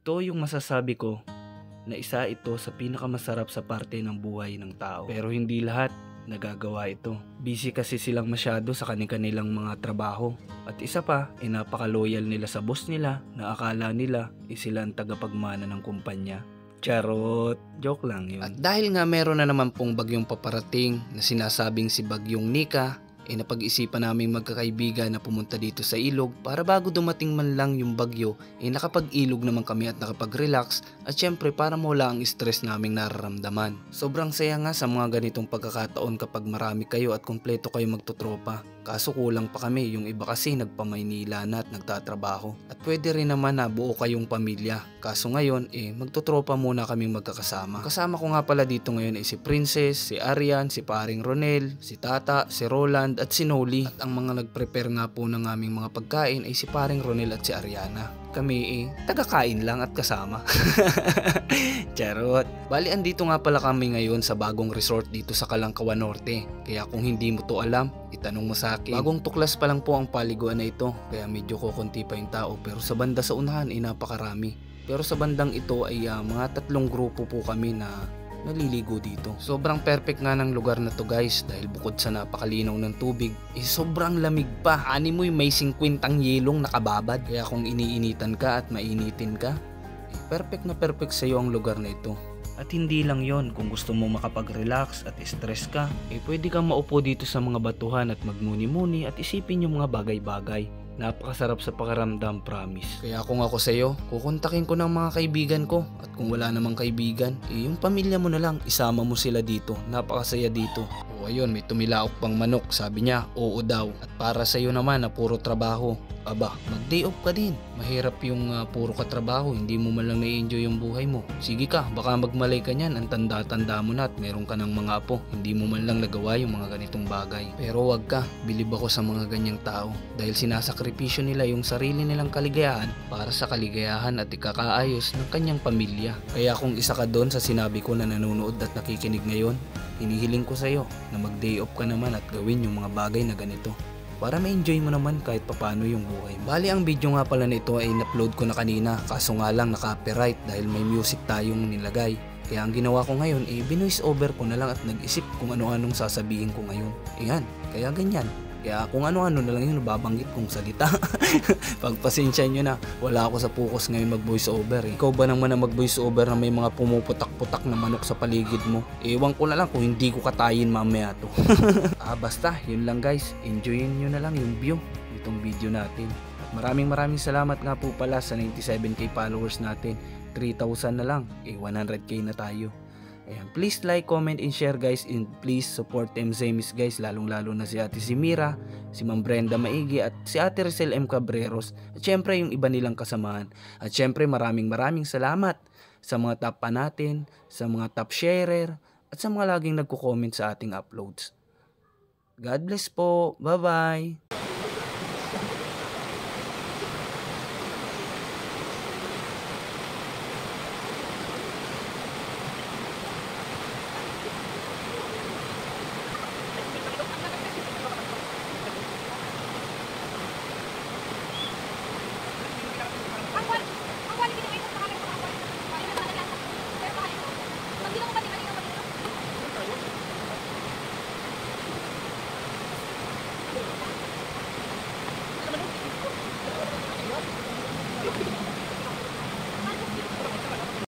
Ito yung masasabi ko na isa ito sa pinakamasarap sa parte ng buhay ng tao. Pero hindi lahat nagagawa ito. Busy kasi silang masyado sa kanilang mga trabaho. At isa pa, napaka-loyal nila sa boss nila na akala nila sila ang tagapagmana ng kumpanya. Charot! Joke lang yun. At dahil nga meron na naman pong bagyong paparating na sinasabing si Bagyong Nika, napag-isipan namin magkakaibigan na pumunta dito sa ilog para bago dumating man lang yung bagyo, nakapag-ilog naman kami at nakapag-relax at syempre para mawala ang stress naming nararamdaman. Sobrang saya nga sa mga ganitong pagkakataon kapag marami kayo at kumpleto kayo magtutropa. Kaso kulang pa kami, yung iba kasi nagpa-Maynila na at nagtatrabaho. At pwede rin naman na buo kayong pamilya. Kaso ngayon, magtutropa muna kaming magkakasama. Kasama ko nga pala dito ngayon si Princess, si Arian, si Paring Ronel, si Tata, si Roland at si Noli. At ang mga nag-prepare nga po ng aming mga pagkain ay si Paring Ronel at si Ariana. Kami taga-kain lang at kasama. Charot. Bali, andito nga pala kami ngayon sa bagong resort dito sa Kalangkawan Norte. Kaya kung hindi mo to alam, itanong mo sa akin. Bagong tuklas pa lang po ang paliguan na ito, kaya medyo kukunti pa yung tao. Pero sa banda sa unahan ay napakarami. Pero sa bandang ito ay mga 3 grupo po kami na naliligo dito. Sobrang perfect nga ng lugar na to guys, dahil bukod sa napakalinaw ng tubig, sobrang lamig pa. Ani mo'y may 50 yelong nakababad. Kaya kung iniinitan ka at mainitin ka, perfect na perfect sa iyo ang lugar na ito. At hindi lang yon, kung gusto mo makapag-relax at stress ka, pwede kang maupo dito sa mga batuhan at magmuni-muni at isipin yung mga bagay-bagay. Napakasarap sa pakiramdam, promise. Kaya kung ako sa iyo, kukontakin ko ng mga kaibigan ko. At kung wala namang kaibigan, yung pamilya mo na lang, isama mo sila dito. Napakasaya dito. O ayun, may tumilaok pang manok. Sabi niya, oo daw. At para sa iyo naman na puro trabaho, aba, mag-day off ka din. Mahirap yung puro ka trabaho, hindi mo man lang na-enjoy yung buhay mo. Sige ka, baka magmalay ka niyan, ang tanda-tanda mo na at meron ka ng mga apo. Hindi mo man lang nagawa yung mga ganitong bagay. Pero wag ka, bilib ako sa mga ganyang tao. Dahil sinasakripisyo nila yung sarili nilang kaligayahan para sa kaligayahan at ikakaayos ng kanyang pamilya. Kaya kung isa ka doon sa sinabi ko na nanonood at nakikinig ngayon, hinihiling ko sa iyo na mag-day off ka naman at gawin yung mga bagay na ganito. Para ma-enjoy mo naman kahit papano yung buhay mo. Bali, ang video nga pala nito ay in-upload ko na kanina, kaso nga lang naka-copyright dahil may music tayong nilagay. Kaya ang ginawa ko ngayon binoise over ko na lang at nag-isip kung ano-anong sasabihin ko ngayon. Ayan, kaya ganyan. Kaya kung ano-ano na lang yung nababanggit kong salita. Pagpasensya nyo na, wala ako sa focus ngayon mag-voice over. Ikaw ba naman na mag-voice over na may mga pumuputak-putak na manok sa paligid mo? Ewan ko na lang kung hindi ko katayin mamaya to. Basta, yun lang guys. Enjoyin nyo na lang yung view nitong video natin. Maraming salamat nga po pala sa 97k followers natin. 3,000 na lang, 100k na tayo. Ayan, please like, comment, and share guys, and please support Team Zemis guys, lalong-lalo na si Ate Simira, si Ma'am Brenda Maigi at si Ate Ricel M. Cabreros at syempre yung iba nilang kasamahan. At syempre maraming salamat sa mga top pa natin, sa mga top sharer at sa mga laging nagko-comment sa ating uploads. God bless po. Bye-bye.